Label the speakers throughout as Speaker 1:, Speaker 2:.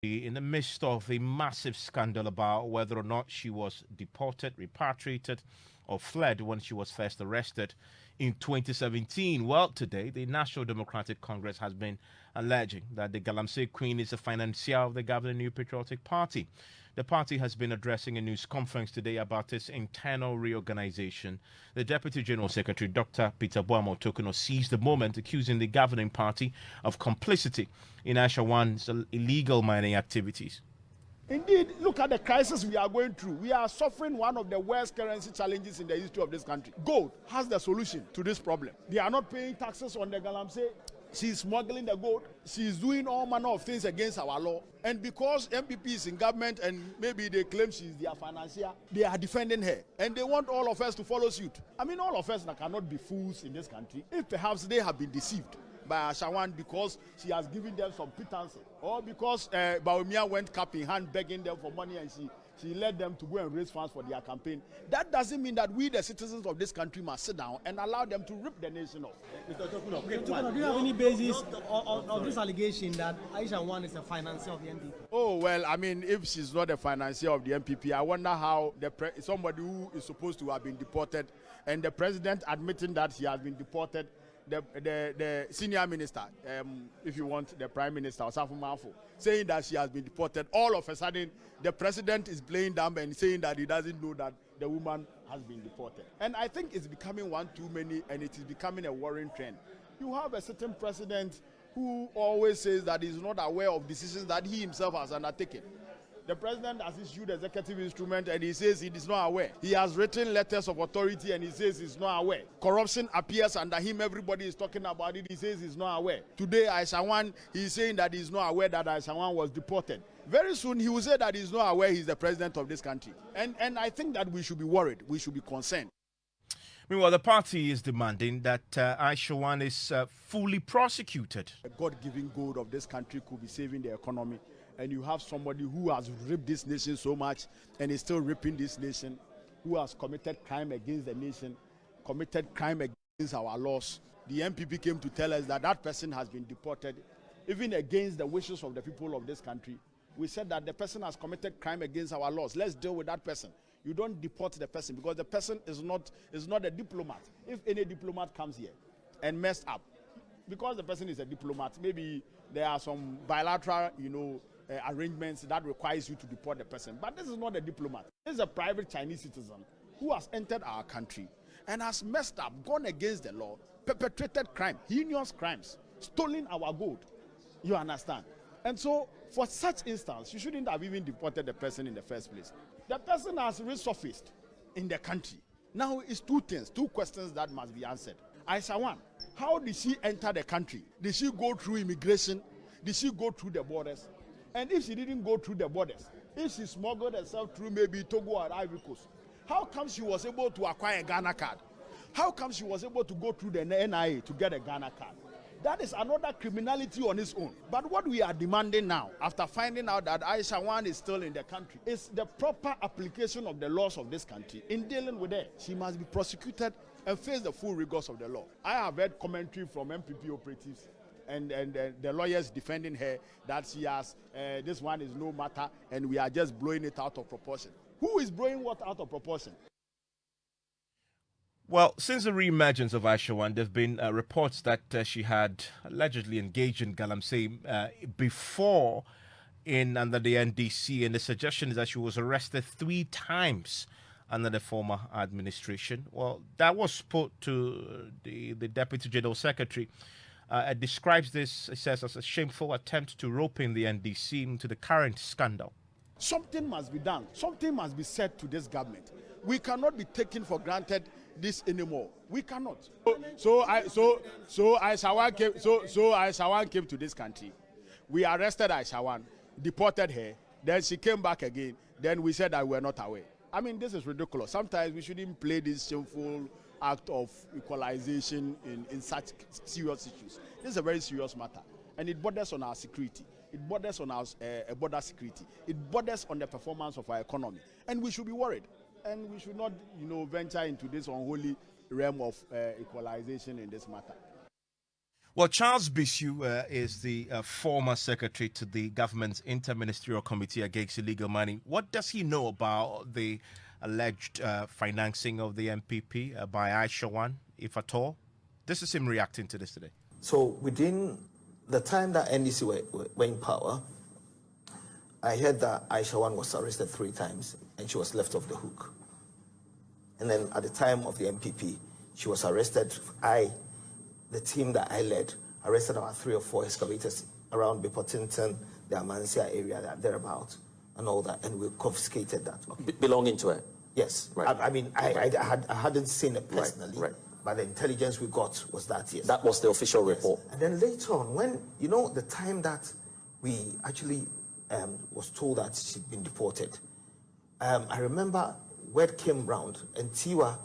Speaker 1: in the midst of a massive scandal about whether or not she was deported, repatriated, or fled when she was first arrested in 2017. Well, today, the National Democratic Congress has been alleging that the Galamsey Queen is a financier of the governing New Patriotic Party. The party has been addressing a news conference today about its internal reorganization. The Deputy General Secretary, Dr. Peter Boamo Tokuno, seized the moment, accusing the governing party of complicity in Aisha Huang's illegal mining activities.
Speaker 2: Indeed, look at the crisis we are going through. We are suffering one of the worst currency challenges in the history of this country. Gold has the solution to this problem. They are not paying taxes on the Galamsey. She's smuggling the gold. She's doing all manner of things against our law. And because NPP is in government and maybe they claim she's their financier, they are defending her. And they want all of us to follow suit. I mean, all of us cannot be fools in this country. If perhaps they have been deceived by Aisha Huang because she has given them some pittance, or because Baumia went cap in hand begging them for money and she led them to go and raise funds for their campaign. That doesn't mean that we, the citizens of this country, must sit down and allow them to rip the nation off.
Speaker 3: Mr. Tokuno, do you have any basis of this allegation that Aisha Huang is a financier of the NDP?
Speaker 2: Oh, well, I mean, if she's not a financier of the NPP, I wonder how somebody who is supposed to have been deported, and the president admitting that he has been deported, the senior minister, if you want, the prime minister, Osafo Maafo, saying that she has been deported. All of a sudden, the president is playing dumb and saying that he doesn't know that the woman has been deported. And I think it's becoming one too many, and it is becoming a worrying trend. You have a certain president who always says that he's not aware of decisions that he himself has undertaken. The president has issued executive instrument and he says he is not aware. He has written letters of authority and he says he's not aware. Corruption appears under him. Everybody is talking about it. He says he's not aware. Today, Aisha Huang, he's saying that he's not aware that Aisha Huang was deported. Very soon, he will say that he's not aware he's the president of this country. And I think that we should be worried. We should be concerned.
Speaker 1: Meanwhile, the party is demanding that Aisha Huang is fully prosecuted.
Speaker 2: The God-given gold of this country could be saving the economy. And you have somebody who has ripped this nation so much and is still ripping this nation, who has committed crime against the nation, committed crime against our laws. The NPP came to tell us that that person has been deported, even against the wishes of the people of this country. We said that the person has committed crime against our laws. Let's deal with that person. You don't deport the person because the person is not a diplomat. If any diplomat comes here and messed up, because the person is a diplomat, maybe there are some bilateral, arrangements that requires you to deport the person. But this is not a diplomat. This is a private Chinese citizen who has entered our country and has messed up, gone against the law, perpetrated crime, heinous crimes, stolen our gold. You understand? And so, for such instance, you shouldn't have even deported the person in the first place. The person has resurfaced in the country. Now, it's two questions that must be answered. Aisha Huang, how did she enter the country? Did she go through immigration? Did she go through the borders? And if she didn't go through the borders, if she smuggled herself through maybe Togo or Ivory Coast, how come she was able to acquire a Ghana card? How come she was able to go through the NIA to get a Ghana card? That is another criminality on its own. But what we are demanding now, after finding out that Aisha Huang is still in the country, is the proper application of the laws of this country in dealing with her. She must be prosecuted and face the full rigors of the law. I have heard commentary from NPP operatives and the lawyers defending her that she has, this one is no matter and we are just blowing it out of proportion. Who is blowing what out of proportion?
Speaker 1: Well, since the re-emergence of Aisha Huang, there have been reports that she had allegedly engaged in Galamsey before under the NDC, and the suggestion is that she was arrested 3 times under the former administration. Well, that was put to the Deputy General Secretary. It describes this, it says, as a shameful attempt to rope in the NDC into the current scandal.
Speaker 2: Something must be done. Something must be said to this government. We cannot be taken for granted this anymore. We cannot. So Aisha Huang came to this country. We arrested Aisha Huang, deported her. Then she came back again. Then we said that we were not aware. I mean, this is ridiculous. Sometimes we shouldn't play this shameful act of equalization in such serious issues. This is a very serious matter, and it borders on our security. It borders on our border security. It borders on the performance of our economy, and we should be worried. And we should not, venture into this unholy realm of equalization in this matter.
Speaker 1: Well, Charles Bisu is the former secretary to the government's Interministerial Committee Against Illegal Mining. What does he know about the alleged financing of the NPP by Aisha Huang, if at all? This is him reacting to this today.
Speaker 4: So within the time that NDC were in power, I heard that Aisha Huang was arrested 3 times and she was left off the hook. And then at the time of the NPP, she was arrested. The team that I led, arrested about 3 or 4 excavators around Bipotinton, the Amancia area, thereabout, and all that, and we confiscated that. Okay.
Speaker 5: Belonging to her?
Speaker 4: Yes. Right. I hadn't seen it personally,
Speaker 5: right.
Speaker 4: But the intelligence we got was that, yes.
Speaker 5: That was the official report.
Speaker 4: And then later on, when, the time that we actually was told that she'd been deported, I remember word came round, and Tiwa,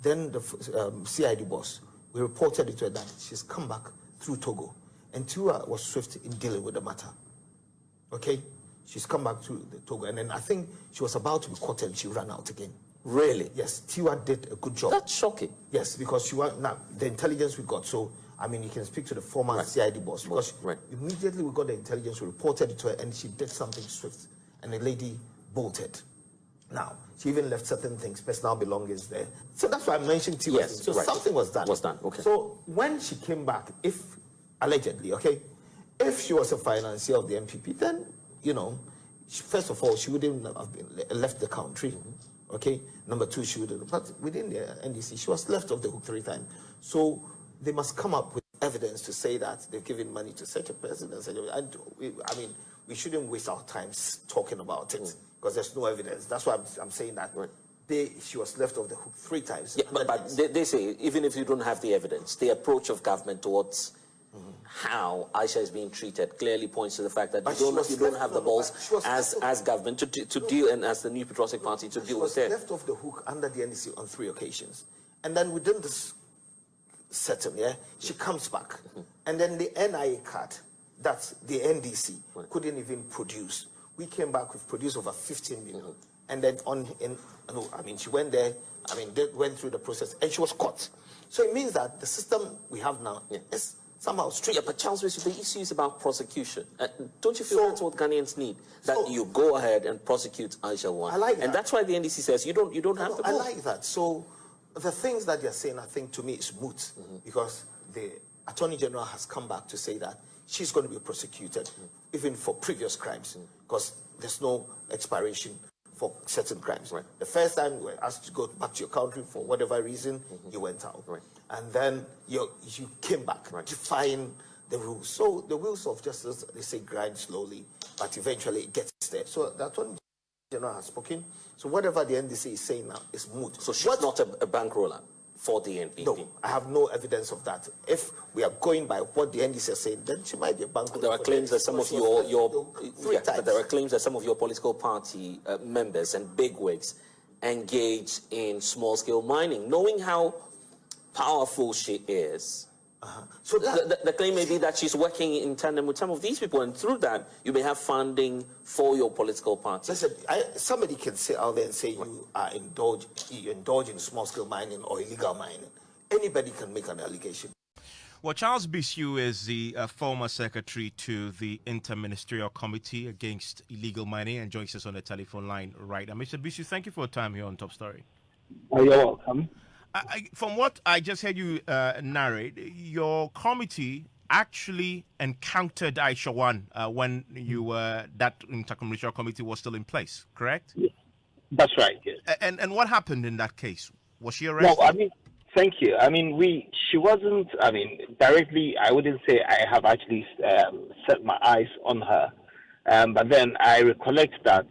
Speaker 4: then the CID boss, we reported it to her that she's come back through Togo. And Tiwa was swift in dealing with the matter. Okay? She's come back to the Togo. And then I think she was about to be caught and she ran out again.
Speaker 5: Really?
Speaker 4: Yes, Tiwa did a good job.
Speaker 5: That's shocking.
Speaker 4: Yes, because now the intelligence we got, so you can speak to the former CID boss, because immediately we got the intelligence, we reported it to her, and she did something swift, and the lady bolted. Now, she even left certain things, personal belongings there. So that's why I mentioned Tiwa.
Speaker 5: Yes,
Speaker 4: so something was done.
Speaker 5: Okay.
Speaker 4: So when she came back, allegedly, if she was a financier of the NPP, then, first of all, she wouldn't have been left the country. Okay. Number 2, she would, but within the NDC, she was left off the hook 3 times. So they must come up with evidence to say that they've given money to such a person and such a. And we shouldn't waste our time talking about it because there's no evidence. That's why I'm saying that. Right. She was left off the hook 3 times.
Speaker 5: Yeah, but they say even if you don't have the evidence, the approach of government towards how Aisha is being treated clearly points to the fact that you don't have the balls as government to deal, and as the New Patriotic Party to deal with it.
Speaker 4: She was left off the hook under the NDC on 3 occasions. And then within this setting, she comes back. And then the NIA card, that's the NDC, couldn't even produce. We came back, we've produced over 15 million. And then she went there, they went through the process, and she was caught. So it means that the system we have now is somehow strict.
Speaker 5: Yeah, but Charles, the issue is about prosecution. Don't you feel that's what Ghanaians need? That you go ahead and prosecute Aisha Huang.
Speaker 4: I like that.
Speaker 5: And that's why the NDC says you don't have to go.
Speaker 4: I like that. So the things that you're saying, I think, to me, is moot, because the Attorney General has come back to say that she's going to be prosecuted, even for previous crimes, because there's no expiration for certain crimes. Right. The first time you were asked to go back to your country for whatever reason, you went out. Right. And then you came back, defying the rules. So the wheels of justice, they say, grind slowly, but eventually it gets there. So the Attorney General has spoken. So whatever the NDC is saying now is moot.
Speaker 5: So she's not a bankroller for the NPP?
Speaker 4: No, I have no evidence of that. If we are going by what the NDC is saying, then she might be a bankroller.
Speaker 5: There are claims that some of but there are claims that some of your political party members and bigwigs engage in small-scale mining, knowing how powerful she is. So the claim may be that she's working in tandem with some of these people, and through that, you may have funding for your political party.
Speaker 4: Listen, somebody can sit out there and say you indulge in small-scale mining or illegal mining. Anybody can make an allegation.
Speaker 1: Well, Charles Bisu is the former secretary to the Interministerial Committee Against Illegal Mining and joins us on the telephone line right now. Mr. Bisu, thank you for your time here on Top Story.
Speaker 6: You're welcome.
Speaker 1: From what I just heard you narrate, your committee actually encountered Aisha Huang when that intercommunal committee was still in place, correct?
Speaker 6: Yes. That's right, yes.
Speaker 1: And what happened in that case? Was she arrested?
Speaker 6: No, thank you. She wasn't, directly, I wouldn't say I have actually set my eyes on her. But then I recollect that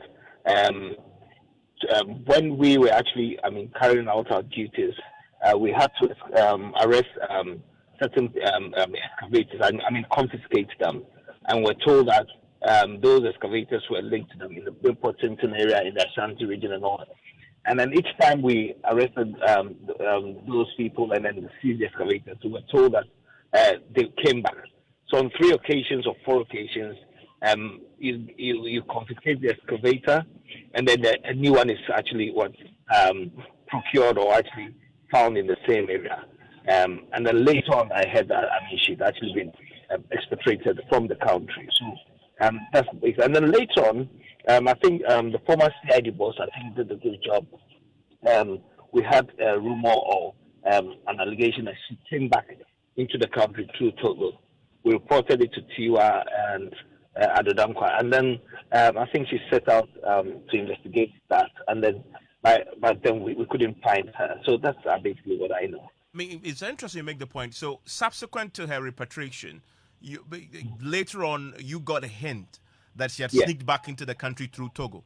Speaker 6: when we were actually, carrying out our duties, we had to arrest certain excavators, confiscate them. And we're told that those excavators were linked to them in the Bipotinton area, in the Ashanti region and all that. And then each time we arrested those people and then seized the excavators, we were told that they came back. So on 3 occasions or 4 occasions, you confiscate the excavator, and then a new one is actually procured or actually found in the same area. And then later on, I heard that she'd actually been expatriated from the country. So that's the base. And then later on, I think the former CID boss, I think, did a good job. We had a rumor or an allegation that she came back into the country through Togo. We reported it to Tiwa and Adodankwa, and then I think she set out to investigate that, and then but then we couldn't find her. So that's basically what I know.
Speaker 1: I mean, it's interesting you make the point. So subsequent to her repatriation, later on you got a hint that she had sneaked back into the country through Togo.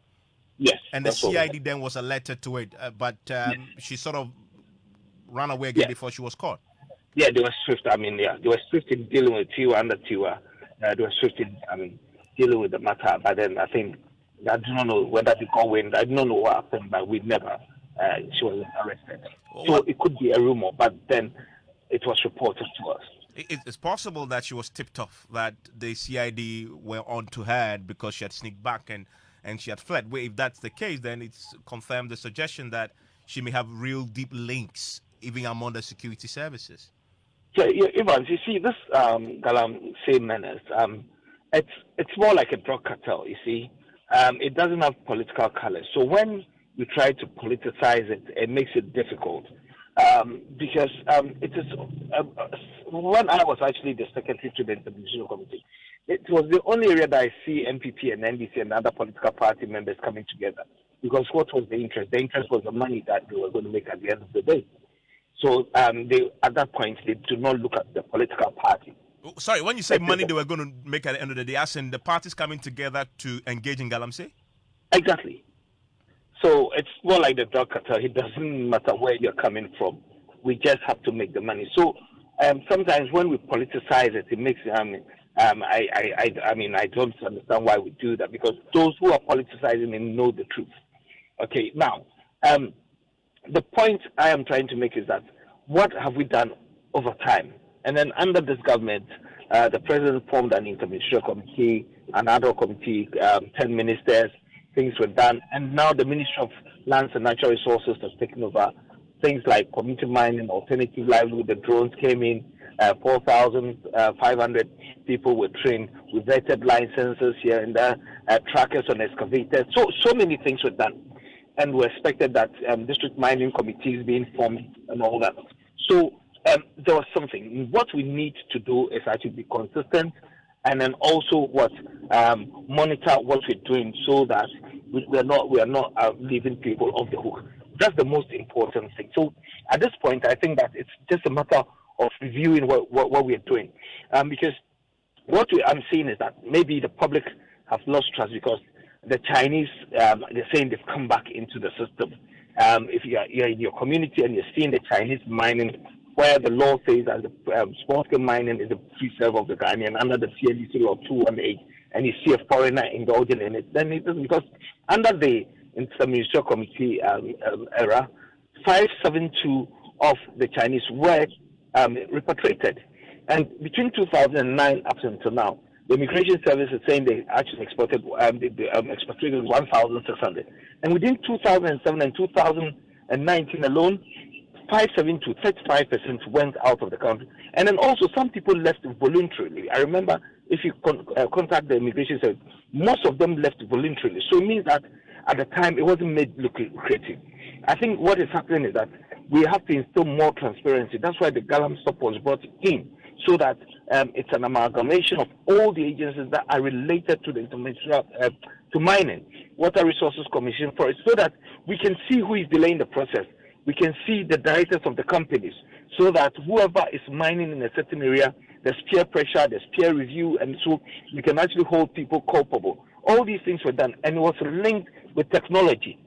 Speaker 6: Yes.
Speaker 1: And the CID then was alerted to it, but she sort of ran away again before she was caught.
Speaker 6: Yeah, they were swift. They were swift in dealing with Tiwa under Tiwa. They were swift in, dealing with the matter. But then I think, I do not know whether they got wind. I don't know what happened, but we never, she was arrested. So it could be a rumor, but then it was reported to us.
Speaker 1: It's possible that she was tipped off, that the CID were on to her because she had sneaked back and she had fled. Well, if that's the case, then it's confirmed the suggestion that she may have real deep links, even among the security services.
Speaker 6: Yeah, Evans, you see, this Galam say menace, it's more like a drug cartel, you see. It doesn't have political color. So when you try to politicize it, it makes it difficult. Because it is, when I was actually the secretary to the International Committee, it was the only area that I see NPP and NDC and other political party members coming together. Because what was the interest? The interest was the money that they were going to make at the end of the day. So they, at that point, they do not look at the political party.
Speaker 1: Sorry, when you say money they were going to make at the end of the day, as in the parties coming together to engage in Galamsey?
Speaker 6: Exactly. So it's more like the drug cartel. It doesn't matter where you're coming from. We just have to make the money. So sometimes when we politicize it, it makes I don't understand why we do that, because those who are politicizing it know the truth. Okay, now the point I am trying to make is that what have we done over time? And then under this government, the president formed an interministerial committee, an ad hoc committee, 10 ministers. Things were done, and now the Ministry of Lands and Natural Resources has taken over. Things like community mining, alternative livelihood, the drones came in, 4,500 people were trained with vetted licenses here and there, trackers on excavators. So many things were done, and we expected that district mining committees being formed and all that. So there was something. What we need to do is actually be consistent, and then also monitor what we're doing so that we are not leaving people off the hook. That's the most important thing. So at this point, I think that it's just a matter of reviewing what we're doing, because what I'm seeing is that maybe the public have lost trust because the Chinese, they're saying they've come back into the system. If you're in your community and you're seeing the Chinese mining, where the law says that the small-scale mining is a free serve of the Ghanaian under the CNDC law 218, and you see a foreigner indulging in it, then it doesn't, because under the Interministerial Committee era, 572 of the Chinese were repatriated. And between 2009 up until now, the Immigration Service is saying they actually exported, expatriated 1,600. And within 2007 and 2019 alone, 572, 35% went out of the country. And then also some people left voluntarily. I remember if you contact the Immigration Service, most of them left voluntarily. So it means that at the time it wasn't made look lucrative. I think what is happening is that we have to instill more transparency. That's why the Galam stop was brought in, so that it's an amalgamation of all the agencies that are related to the international, to mining, Water Resources Commission, for it, so that we can see who is delaying the process. We can see the directors of the companies, so that whoever is mining in a certain area, there's peer pressure, there's peer review, and so we can actually hold people culpable. All these things were done, and it was linked with technology,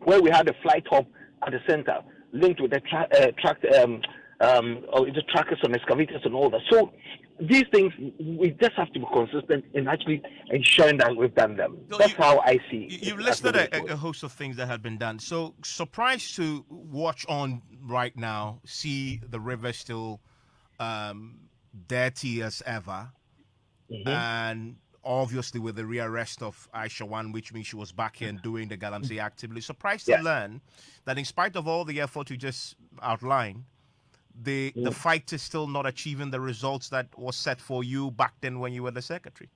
Speaker 6: where we had a flight hub at the center, linked with the the trackers on excavators and all that. So these things, we just have to be consistent in actually ensuring that we've done them. So that's how I see it.
Speaker 1: You've listed a host of things that have been done. So surprised to watch on right now, see the river still dirty as ever, and obviously with the rearrest of Aisha Huang, which means she was back here and doing the Galamsey actively. Surprised to learn that in spite of all the effort you just outlined, the fight is still not achieving the results that was set for you back then when you were the secretary?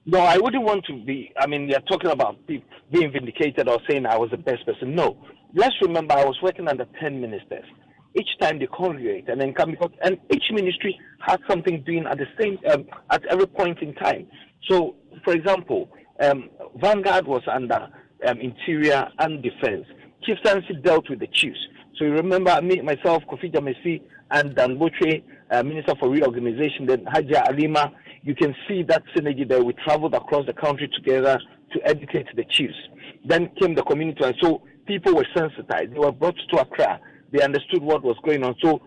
Speaker 6: No, I wouldn't want to be. I mean, you're talking about being vindicated or saying I was the best person. No. Let's remember I was working under 10 ministers. Each time they congregate and then come, because, and each ministry had something doing at the same at every point in time. So, for example, Vanguard was under Interior and Defense. Chief Sansi dealt with the chiefs. So you remember me, myself, Kofi Jamesi, and Dan Botre, Minister for Reorganization, then Haja Alima. You can see that synergy there. We traveled across the country together to educate the chiefs. Then came the community, and so people were sensitized. They were brought to Accra. They understood what was going on. So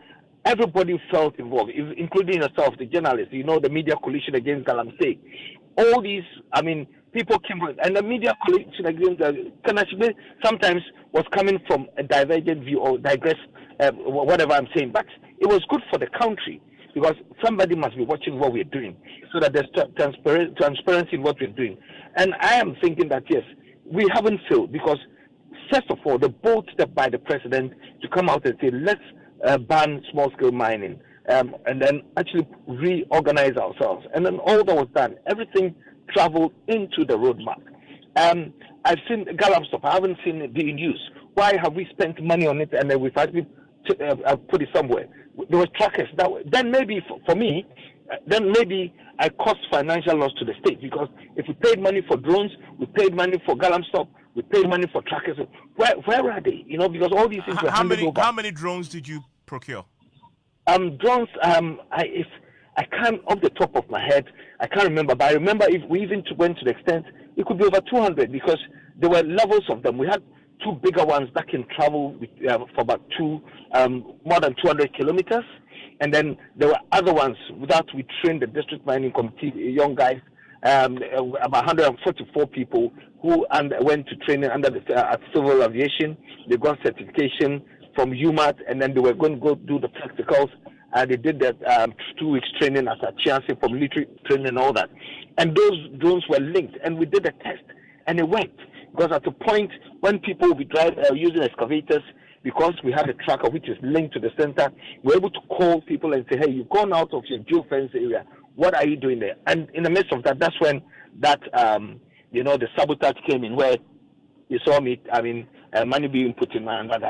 Speaker 6: everybody felt involved, including yourself, the journalists, the media coalition against Galamsey. All these, I mean, people came from, and the media coalition against Kanashime sometimes was coming from a divergent view or whatever I'm saying. But it was good for the country because somebody must be watching what we're doing so that there's transparency in what we're doing. And I am thinking that, yes, we haven't failed because, first of all, the bold step by the president to come out and say, let's ban small-scale mining and then actually reorganize ourselves. And then all that was done, everything traveled into the roadmap. I've seen Galamstop. I haven't seen it being used. Why have we spent money on it and then we've actually put it somewhere? There were trackers. Then maybe for me, then maybe I cost financial loss to the state because if we paid money for drones, we paid money for Galamstop, we paid money for trackers. Where are they? Because all these things were handed over.
Speaker 1: How many drones did you procure?
Speaker 6: Drones. I can't, off the top of my head, I can't remember. But I remember if we even went to the extent it could be over 200 because there were levels of them. We had two bigger ones that can travel for about more than 200 kilometers. And then there were other ones that we trained the district mining committee, young guys, about 144 people who went to training under at civil aviation. They got certification from UMAT, and then they were going to go do the practicals. They did that 2 weeks training as a chance for military training and all that. And those drones were linked, and we did a test, and it worked. Because at the point when people will be using excavators, because we had a tracker which is linked to the center, we're able to call people and say, hey, you've gone out of your geofence area. What are you doing there? And in the midst of that, that's when that, the sabotage came in, where you saw me, money being put in my hand. But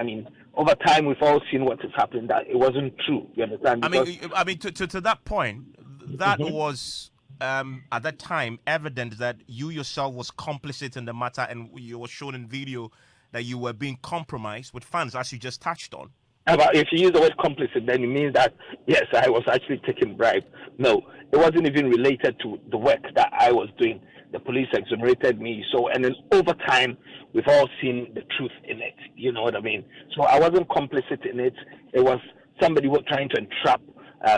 Speaker 6: over time, we've all seen what has happened, that it wasn't true. You understand?
Speaker 1: To that point, that was at that time evident that you yourself was complicit in the matter, and you were shown in video that you were being compromised with funds, as you just touched on.
Speaker 6: But if you use the word complicit, then it means that, yes, I was actually taking bribe. No, it wasn't even related to the work that I was doing. The police exonerated me. So, and then over time, we've all seen the truth in it. You know what I mean? So I wasn't complicit in it. It was somebody was trying to entrap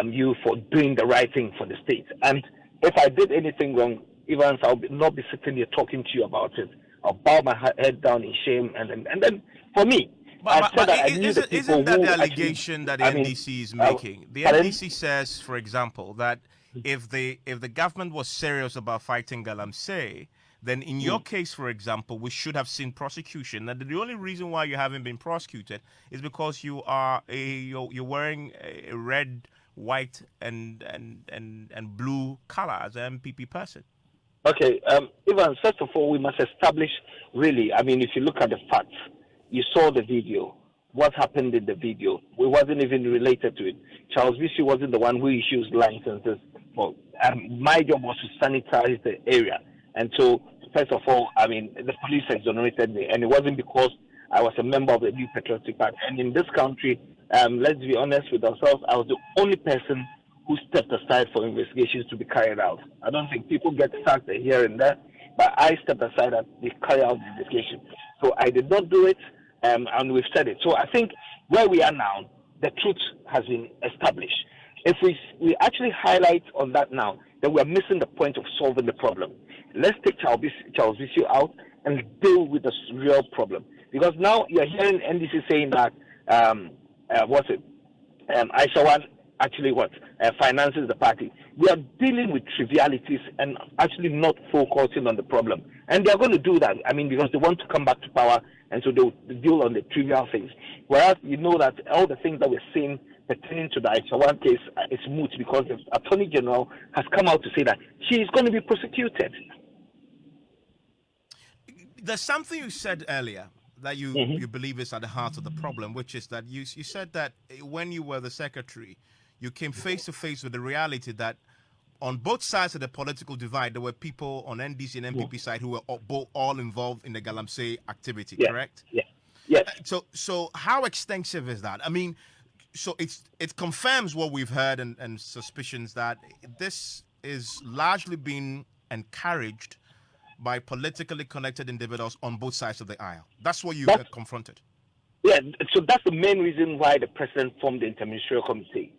Speaker 6: you for doing the right thing for the state. And if I did anything wrong, Evans, I'll not be sitting here talking to you about it. I'll bow my head down in shame. And then for me,
Speaker 1: isn't that the allegation that the NDC is making? The NDC says, for example, that if the government was serious about fighting Galamsey, then in your case, for example, we should have seen prosecution. And the only reason why you haven't been prosecuted is because you're wearing a red, white, and blue color as an NPP person.
Speaker 6: Okay, Ivan, first of all, we must establish really, if you look at the facts, you saw the video. What happened in the video? It wasn't even related to it. Charles Bisi wasn't the one who issues licenses. My job was to sanitize the area. And so, first of all, the police exonerated me. And it wasn't because I was a member of the New Patriotic Party. And in this country, let's be honest with ourselves, I was the only person who stepped aside for investigations to be carried out. I don't think people get sacked here and there, but I stepped aside and we carry out the investigation. So I did not do it, and we've said it. So I think where we are now, the truth has been established. If we actually highlight on that now, then we are missing the point of solving the problem. Let's take Charles Bisi out and deal with the real problem. Because now you're hearing NDC saying that, Aisha Huang actually finances the party. We are dealing with trivialities and actually not focusing on the problem. And they are going to do that, because they want to come back to power, and so they'll deal on the trivial things. Whereas you know that all the things that we're seeing pertaining to the Aisha Huang case is moot because the Attorney General has come out to say that she is going to be prosecuted.
Speaker 1: There's something you said earlier that you believe is at the heart of the problem, which is that you said that when you were the secretary, you came face to face with the reality that on both sides of the political divide, there were people on NDC and NPP side who were all involved in the Galamsey activity, correct?
Speaker 6: Yeah. Yes.
Speaker 1: So how extensive is that? I mean, so it confirms what we've heard and suspicions that this is largely being encouraged by politically connected individuals on both sides of the aisle. That's what you confronted.
Speaker 6: Yeah, so that's the main reason why the president formed the interministerial committee.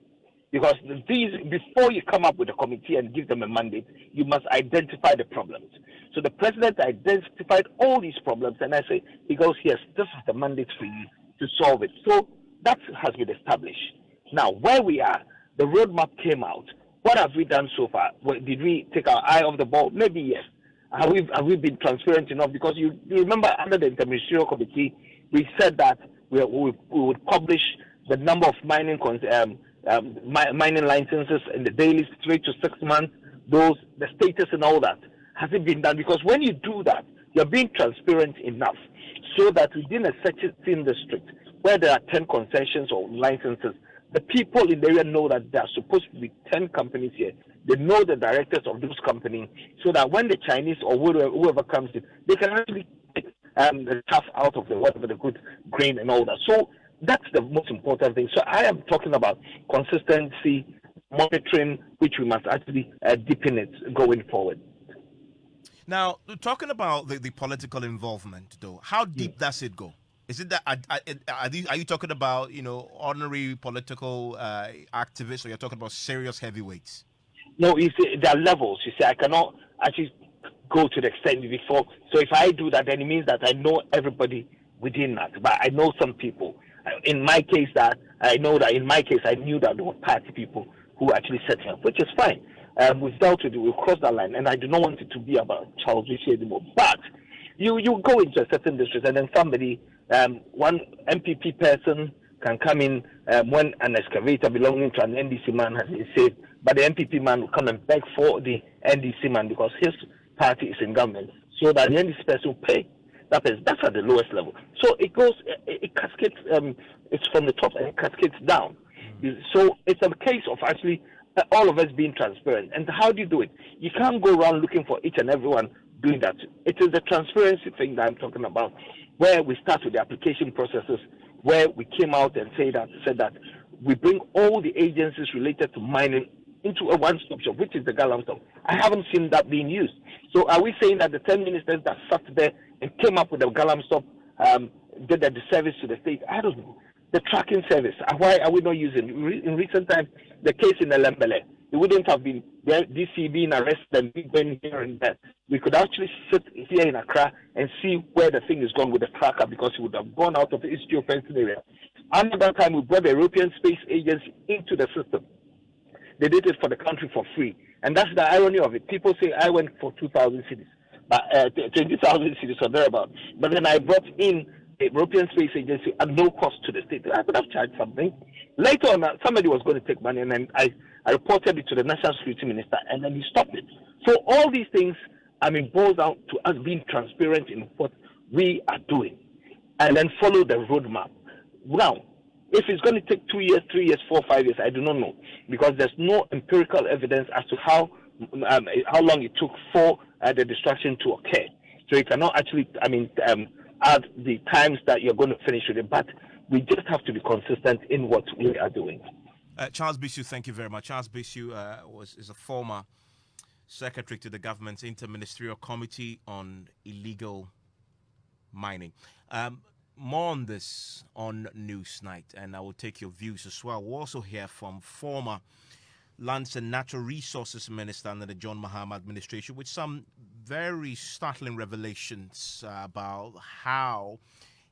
Speaker 6: Because before you come up with a committee and give them a mandate, you must identify the problems. So the president identified all these problems, and I say, he goes, yes, this is the mandate for you to solve it. So that has been established. Now, where we are, the roadmap came out. What have we done so far? Did we take our eye off the ball? Maybe yes. Have we been transparent enough? Because you remember under the interministerial committee, we said that we would publish the number of mining licenses in the daily 3 to 6 months, the status and all that. Has it been done? Because when you do that, you're being transparent enough so that within a certain district where there are 10 concessions or licenses, the people in the area know that there are supposed to be 10 companies here. They know the directors of those companies so that when the Chinese or whoever comes in, they can actually take the stuff out of the good grain and all that. So that's the most important thing. So I am talking about consistency, monitoring, which we must actually deepen it going forward.
Speaker 1: Now, talking about the political involvement, though, how deep does it go? Is it that are you talking about ordinary political activists, or you're talking about serious heavyweights?
Speaker 6: No, you see, there are levels. You see, I cannot actually go to the extent before. So if I do that, then it means that I know everybody within that. But I know some people. In my case, I knew that there were party people who actually set me up, which is fine. We've dealt with it. We've crossed that line, and I do not want it to be about Charles Rishi anymore. But you go into a certain district, and then somebody, one MPP person can come in when an excavator belonging to an NDC man has been saved, but the MPP man will come and beg for the NDC man because his party is in government, so that the NDC person will pay. That's at the lowest level. So it goes, it cascades, it's from the top and it cascades down. So it's a case of actually all of us being transparent. And how do you do it? You can't go around looking for each and everyone doing that. It is the transparency thing that I'm talking about, where we start with the application processes, where we came out and said that we bring all the agencies related to mining into a one-stop shop, which is the Galamsey. I haven't seen that being used. So are we saying that the 10 ministers that sat there and came up with the Galamsey did the service to the state? I don't know. The tracking service, why are we not using? In recent times, the case in Elembele, it wouldn't have been DC being arrested and being here and there. We could actually sit here in Accra and see where the thing is gone with the tracker, because it would have gone out of the geofencing area. Another time, we brought the European Space Agency into the system. They did it for the country for free. And that's the irony of it. People say, I went for 2,000 cities, 20,000 cities or thereabout. But then I brought in the European Space Agency at no cost to the state. I could have charged something. Later on, somebody was going to take money, and then I reported it to the National Security Minister, and then he stopped it. So all these things, boils down to us being transparent in what we are doing, and then follow the roadmap. Now, if it's going to take 2 years, 3 years, 4, 5 years, I do not know, because there's no empirical evidence as to how long it took for the destruction to occur. So you cannot actually, add the times that you're going to finish with it, but we just have to be consistent in what we are doing.
Speaker 1: Charles Bisu, thank you very much. Charles Bisu is a former secretary to the government's Interministerial Committee on Illegal Mining. More on this on Newsnight, and I will take your views as well. We'll also hear from former Lands and Natural Resources Minister under the John Mahama administration with some very startling revelations about how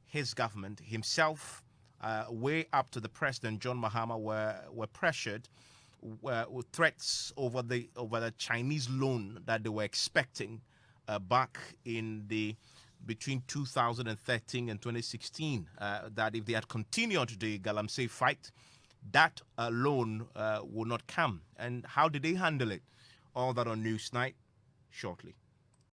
Speaker 1: his government, himself, way up to the president, John Mahama, were pressured with threats over the Chinese loan that they were expecting back in between 2013 and 2016, that if they had continued the Galamsey fight, that alone will not come. And how did they handle it? All that on Newsnight shortly.